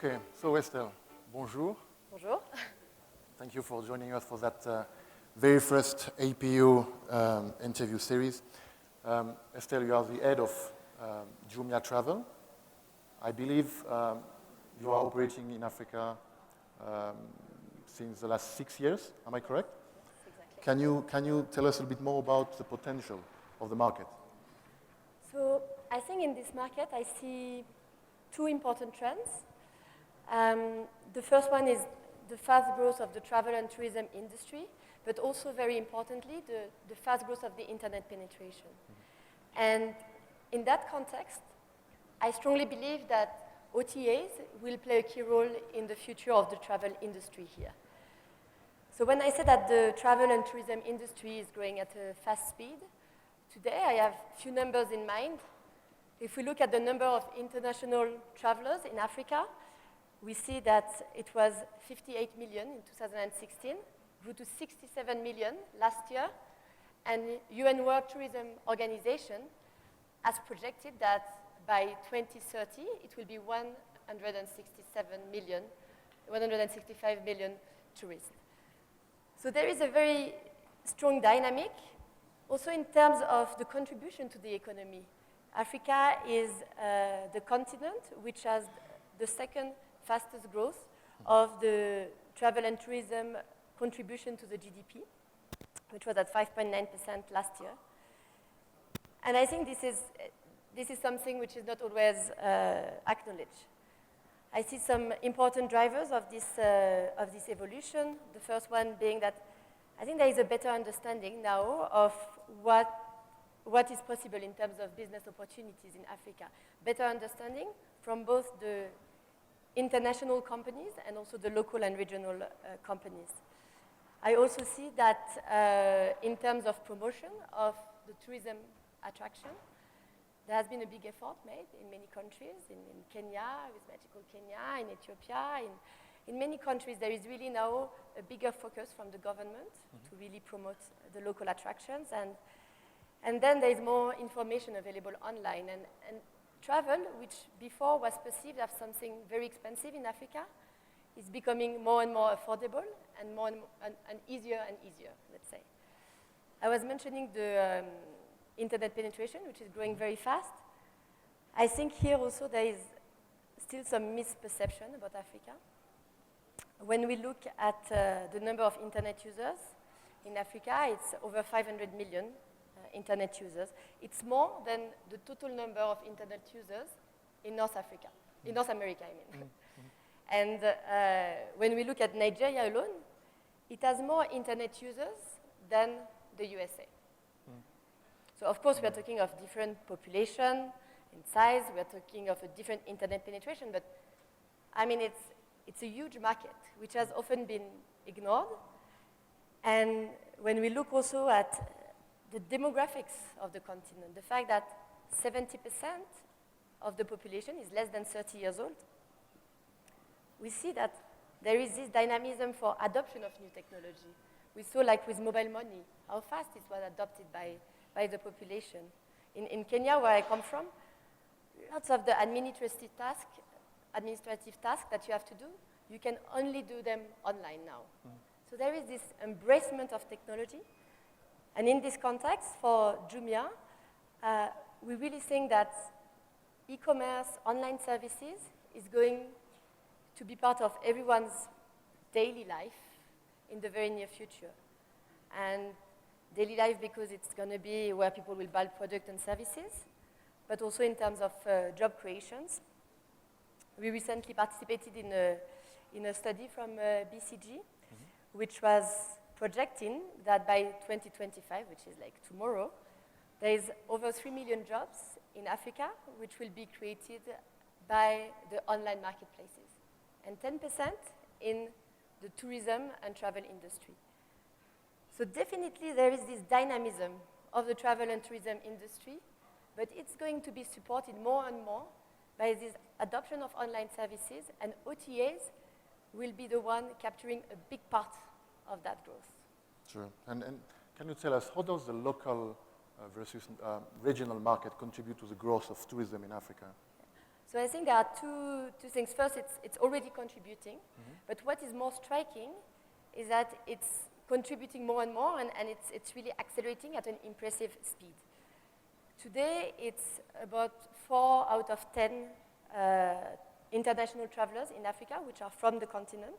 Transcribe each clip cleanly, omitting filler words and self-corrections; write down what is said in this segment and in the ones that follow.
Okay, so Estelle, bonjour. Bonjour. Thank you for joining us for that very first APU interview series. Estelle, you are the head of Jumia Travel. I believe you are operating in Africa since the last 6 years. Am I correct? Exactly. Can you tell us a little bit more about the potential of the market? So I think in this market I see two important trends. The first one is the fast growth of the travel and tourism industry, but also very importantly, the fast growth of the internet penetration. And in that context, I strongly believe that OTAs will play a key role in the future of the travel industry here. So when I say that the travel and tourism industry is growing at a fast speed, today I have a few numbers in mind. If we look at the number of international travelers in Africa, we see that it was 58 million in 2016, grew to 67 million last year, and UN World Tourism Organization has projected that by 2030 it will be 165 million tourists. So there is a very strong dynamic, also in terms of the contribution to the economy. Africa is the continent which has the second fastest growth of the travel and tourism contribution to the GDP, which was at 5.9% last year. And I think this is something which is not always acknowledged. I see some important drivers of this evolution. The first one being that I think there is a better understanding now of what is possible in terms of business opportunities in Africa. Better understanding from both the international companies and also the local and regional companies. I also see that in terms of promotion of the tourism attraction, there has been a big effort made in many countries, in Kenya, with Magical Kenya, in Ethiopia. In many countries, there is really now a bigger focus from the government to really promote the local attractions. And then there is more information available online. And travel, which before was perceived as something very expensive in Africa, is becoming more and more affordable and more and easier, let's say. I was mentioning the internet penetration, which is growing very fast. I think here also there is still some misperception about Africa. When we look at the number of internet users in Africa, it's over 500 million internet users. It's more than the total number of internet users in North America, I mean. And when we look at Nigeria alone, it has more internet users than the USA. So of course we are talking of different population in size, we are talking of a different internet penetration, but I mean it's a huge market which has often been ignored. And when we look also at the demographics of the continent, the fact that 70% of the population is less than 30 years old, we see that there is this dynamism for adoption of new technology. We saw, like with mobile money, how fast it was adopted by the population. In Kenya, where I come from, lots of the administrative tasks that you have to do, you can only do them online now. So there is this embracement of technology. And in this context, for Jumia, we really think that e-commerce, online services is going to be part of everyone's daily life in the very near future. And daily life because it's going to be where people will buy products and services, but also in terms of job creations. We recently participated in a study from BCG, which was projecting that by 2025, which is like tomorrow, there is over 3 million jobs in Africa which will be created by the online marketplaces, and 10% in the tourism and travel industry. So definitely there is this dynamism of the travel and tourism industry, but it's going to be supported more and more by this adoption of online services, and OTAs will be the one capturing a big part of that growth. Sure. And can you tell us, how does the local versus regional market contribute to the growth of tourism in Africa? So I think there are two things. First, it's already contributing, but what is more striking is that it's contributing more and more, and it's really accelerating at an impressive speed. Today, it's about 4 out of 10 international travelers in Africa, which are from the continent.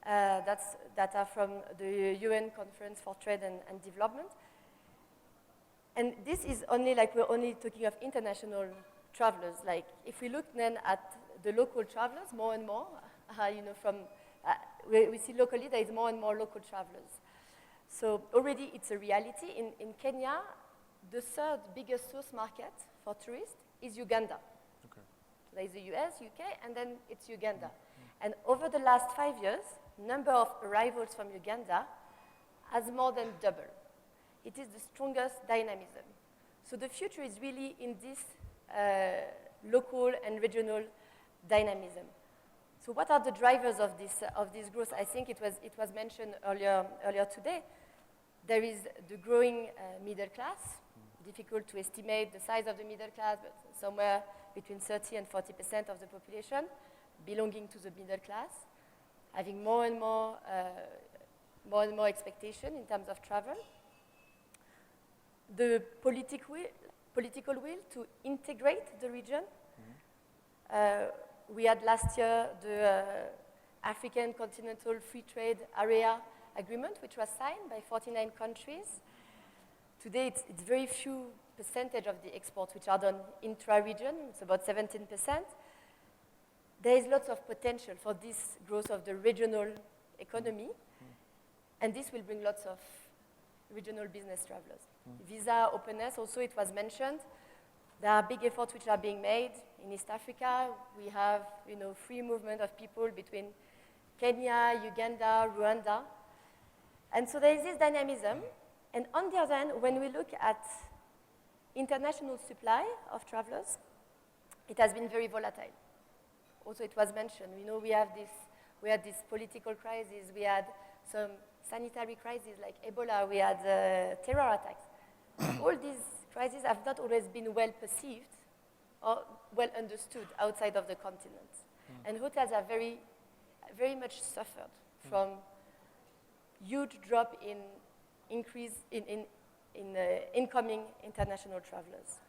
That's data from the UN Conference for Trade and Development. And this is only like, we're only talking of international travelers. Like, if we look then at the local travelers, more and more, we see locally there is more and more local travelers. So already it's a reality. In Kenya, the third biggest source market for tourists is Uganda. Okay. So there is the US, UK, and then it's Uganda. And over the last 5 years, number of arrivals from Uganda has more than doubled. It is the strongest dynamism. So the future is really in this local and regional dynamism. So what are the drivers of this growth? I think it was mentioned earlier today. There is the growing middle class. Difficult to estimate the size of the middle class, but somewhere between 30 and 40% of the population belonging to the middle class, having more and more expectation in terms of travel. The political will to integrate the region. We had last year the African Continental Free Trade Area Agreement, which was signed by 49 countries. Today, it's very few percentage of the exports which are done intra-region. It's about 17%. There is lots of potential for this growth of the regional economy, and this will bring lots of regional business travelers. Visa openness, also it was mentioned. There are big efforts which are being made in East Africa. We have, free movement of people between Kenya, Uganda, Rwanda. And so there is this dynamism. And on the other hand, when we look at international supply of travelers, it has been very volatile. Also, it was mentioned, we had this political crisis, we had some sanitary crises like Ebola, we had terror attacks. All these crises have not always been well perceived or well understood outside of the continent. And hotels have very, very much suffered from huge drop in increase in incoming international travelers.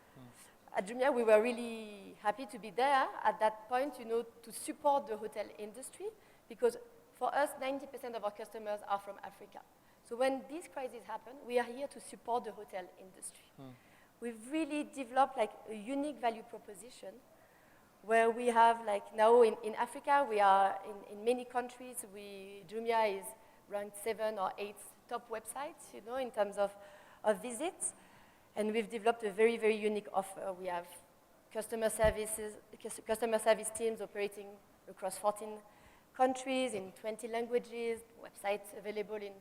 At Jumia, we were really happy to be there at that point, to support the hotel industry, because for us, 90% of our customers are from Africa. So when this crisis happened, we are here to support the hotel industry. We've really developed like a unique value proposition where we have now in Africa, we are in many countries, Jumia is ranked 7 or 8 top websites, in terms of visits. And we've developed a very, very unique offer. We have customer service teams operating across 14 countries in 20 languages, websites available in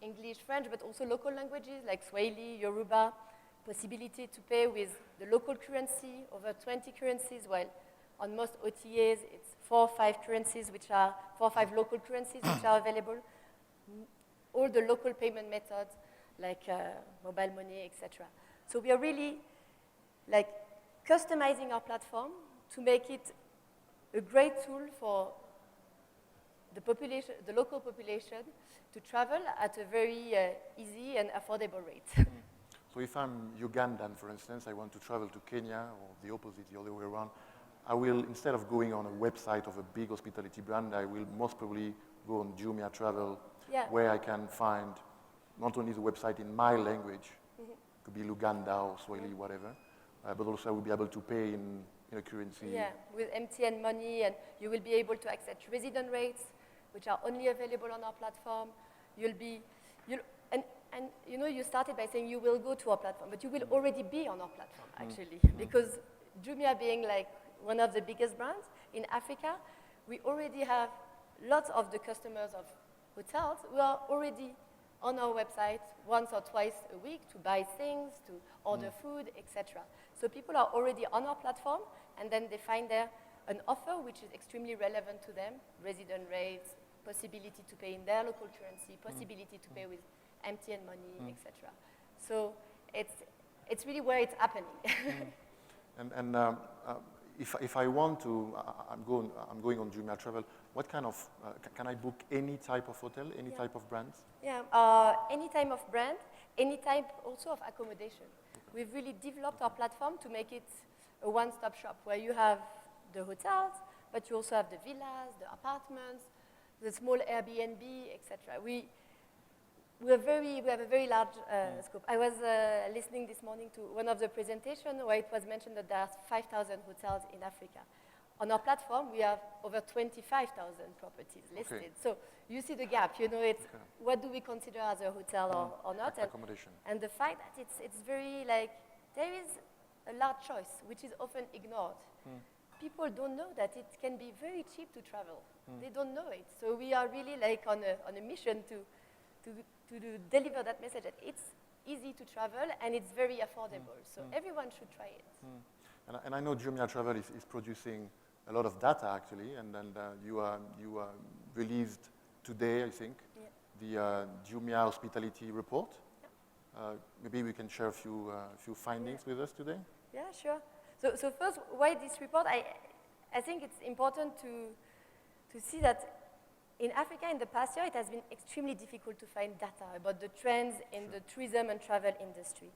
English, French, but also local languages like Swahili, Yoruba, possibility to pay with the local currency, over 20 currencies, while on most OTAs it's 4 or 5 local currencies which are available. All the local payment methods like mobile money, etc. So we are really customizing our platform to make it a great tool for the local population to travel at a very easy and affordable rate. So if I'm Ugandan, for instance, I want to travel to Kenya, or the opposite, the other way around, I will, instead of going on a website of a big hospitality brand, I will most probably go on Jumia Travel, where I can find not only the website in my language, could be Luganda or Swahili, whatever, but also I will be able to pay in a currency. Yeah, with MTN money, and you will be able to access resident rates, which are only available on our platform. You started by saying you will go to our platform, but you will already be on our platform, actually, because Jumia being one of the biggest brands in Africa, we already have lots of the customers of hotels who are already on our website once or twice a week to buy things, to order food, etc. So people are already on our platform, and then they find there an offer which is extremely relevant to them, resident rates, possibility to pay in their local currency, possibility to pay with MTN money, etc. So it's really where it's happening. And if I want to, I'm going on Jumia Travel. What kind of can I book any type of hotel, any type of brands? Yeah, any type of brand, any type also of accommodation. We've really developed our platform to make it a one-stop shop where you have the hotels, but you also have the villas, the apartments, the small Airbnb, etc. We have a very large scope. I was listening this morning to one of the presentations where it was mentioned that there are 5,000 hotels in Africa. On our platform, we have over 25,000 properties listed. Okay. So you see the gap. You know, it's what do we consider as a hotel or not? Accommodation. And the fact that it's very like there is a large choice, which is often ignored. People don't know that it can be very cheap to travel. They don't know it. So we are really like on a mission to deliver that message that it's easy to travel and it's very affordable. So everyone should try it. And I know Jumia Travel is producing a lot of data actually, and you released today, I think, the Jumia Hospitality Report. Maybe we can share a few findings with us today. Yeah, sure. So first, why this report? I think it's important to see that in Africa in the past year, it has been extremely difficult to find data about the trends in the tourism and travel industry.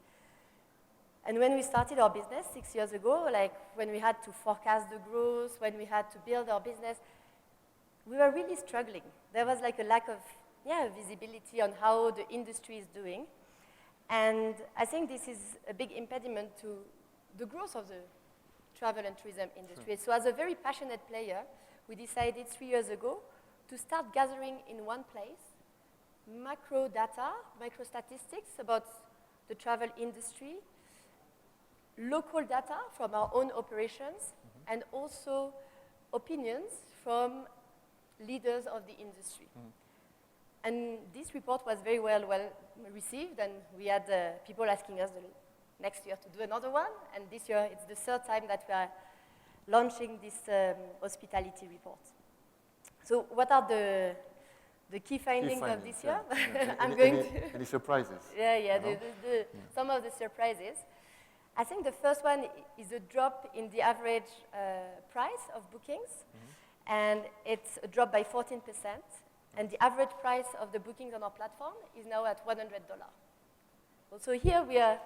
And when we started our business 6 years ago, like when we had to forecast the growth, when we had to build our business, we were really struggling. There was like a lack of visibility on how the industry is doing. And I think this is a big impediment to the growth of the travel and tourism industry. So as a very passionate player, we decided 3 years ago to start gathering in one place macro data, micro statistics about the travel industry, local data from our own operations, and also opinions from leaders of the industry. And this report was very well received, and we had people asking us next year to do another one, and this year it's the third time that we are launching this hospitality report. So what are the key findings of this year? Any surprises? Some of the surprises. I think the first one is a drop in the average price of bookings, and it's a drop by 14%. And the average price of the bookings on our platform is now at $100. So here we are,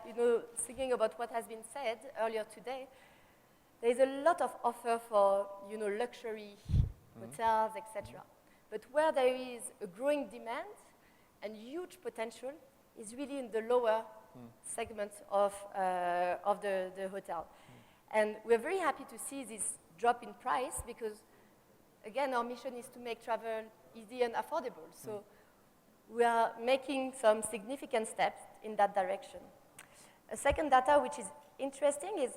thinking about what has been said earlier today. There is a lot of offer for, luxury hotels, etc. But where there is a growing demand and huge potential is really in the lower segment of the hotel. And we're very happy to see this drop in price because, again, our mission is to make travel easy and affordable. So we are making some significant steps in that direction. A second data which is interesting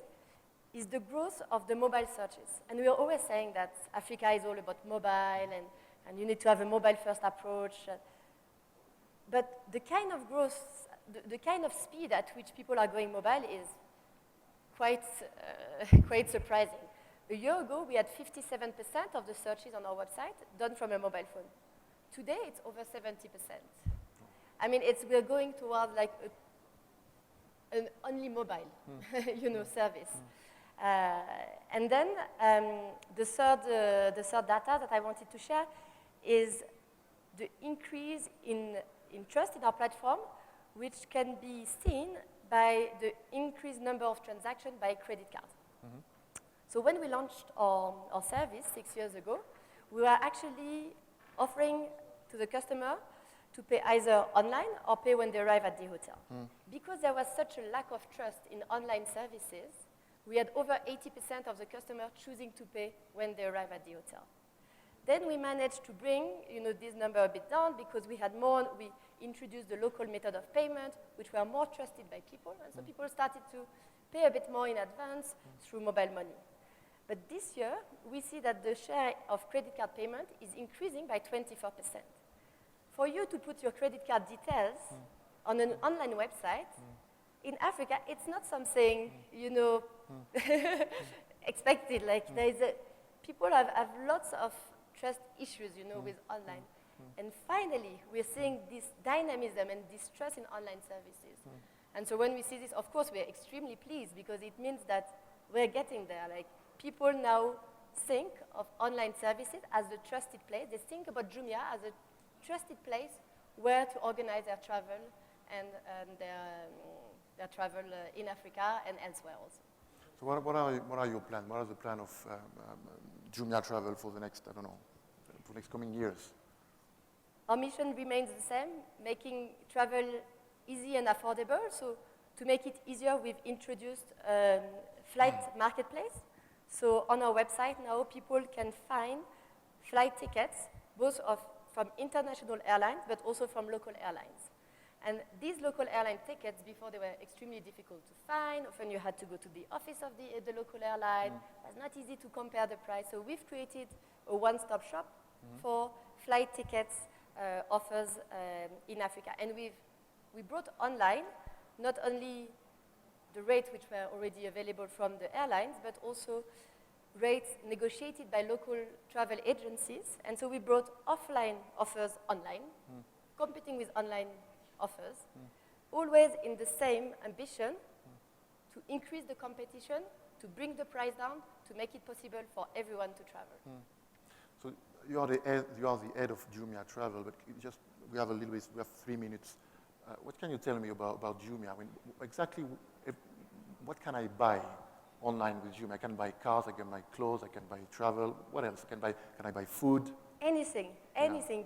is the growth of the mobile searches. And we are always saying that Africa is all about mobile and you need to have a mobile-first approach. But the kind of growth, the kind of speed at which people are going mobile is quite surprising. A year ago, we had 57% of the searches on our website done from a mobile phone. Today, it's over 70%. I mean, we're going towards like an only mobile, service. And then the third data that I wanted to share is the increase in trust in our platform, which can be seen by the increased number of transactions by credit card. So when we launched our service 6 years ago, we were actually offering to the customer to pay either online or pay when they arrive at the hotel. Because there was such a lack of trust in online services, we had over 80% of the customers choosing to pay when they arrive at the hotel. Then we managed to bring this number a bit down because we introduced the local method of payment, which were more trusted by people, and so people started to pay a bit more in advance through mobile money. But this year, we see that the share of credit card payment is increasing by 24%. For you to put your credit card details on an online website, in Africa, it's not something, expected. Like people have lots of trust issues, with online. And finally, we're seeing this dynamism and this trust in online services. And so when we see this, of course, we're extremely pleased because it means that we're getting there. Like, people now think of online services as a trusted place. They think about Jumia as a trusted place where to organize their travel and their travel in Africa and elsewhere also. So what are your plans? What are the plan of Jumia Travel for the next, I don't know, for next coming years? Our mission remains the same, making travel easy and affordable. So to make it easier, we've introduced flight marketplace. So on our website now, people can find flight tickets, both from international airlines, but also from local airlines. And these local airline tickets, before they were extremely difficult to find. Often you had to go to the office of the local airline. It was not easy to compare the price. So we've created a one-stop shop for flight tickets offers in Africa. And we brought online not only the rates which were already available from the airlines, but also rates negotiated by local travel agencies. And so we brought offline offers online, competing with online offers, always in the same ambition to increase the competition, to bring the price down, to make it possible for everyone to travel. So you are the head of Jumia Travel, but we have 3 minutes. What can you tell me about Jumia? I mean, exactly what can I buy online with Jumia? I can buy cars, I can buy clothes, I can buy travel. What else? Can I buy food? Anything. Yeah.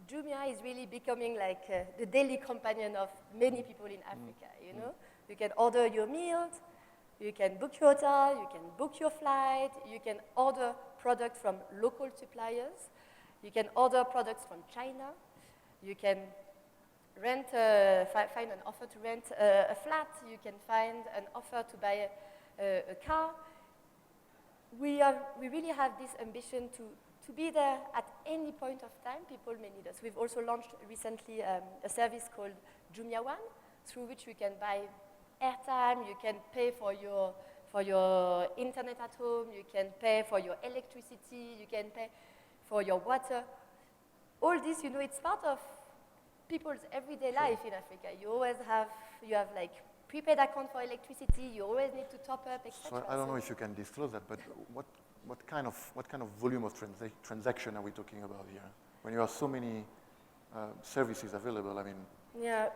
Jumia is really becoming like the daily companion of many people in Africa, you know? You can order your meals, you can book your hotel, you can book your flight, you can order products from local suppliers, you can order products from China, you can find an offer to rent a flat, you can find an offer to buy a car. We really have this ambition to be there at any point of time people may need us. We've also launched recently a service called Jumia One, through which you can buy airtime, you can pay for your internet at home, you can pay for your electricity, you can pay for your water. All this, you know, it's part of people's everyday life in Africa. You have like prepaid account for electricity, you always need to top up, etc. So I don't know if you can disclose that, but what kind of volume of transaction are we talking about here? When you have so many services available, I mean. Yeah,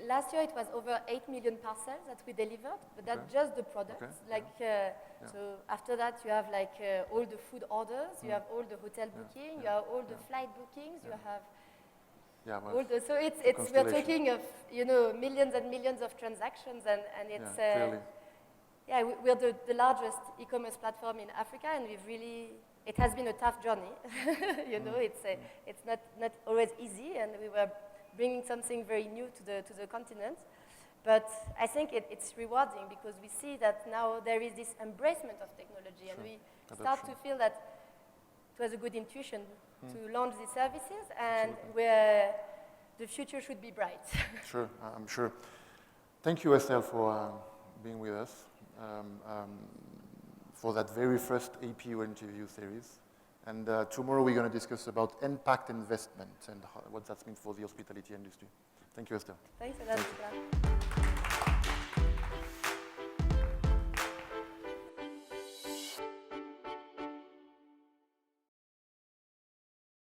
last year it was over 8 million parcels that we delivered, but that's just the products. Okay. So after that you have like all the food orders, you have all the hotel booking, you have all the flight bookings, you have all the, so we're talking of, you know, millions and millions of transactions, and it's clearly. We're the largest e-commerce platform in Africa, and it has been a tough journey. You know, it's not always easy, and we were bringing something very new to the continent. But I think it's rewarding because we see that now there is this embracement of technology, and we start to feel that it was a good intuition to launch these services, and where the future should be bright. Sure, I'm sure. Thank you, Estelle, for being with us for that very first APU interview series. And tomorrow we're going to discuss about impact investment and what that means for the hospitality industry. Thank you, Estelle. Thanks a lot.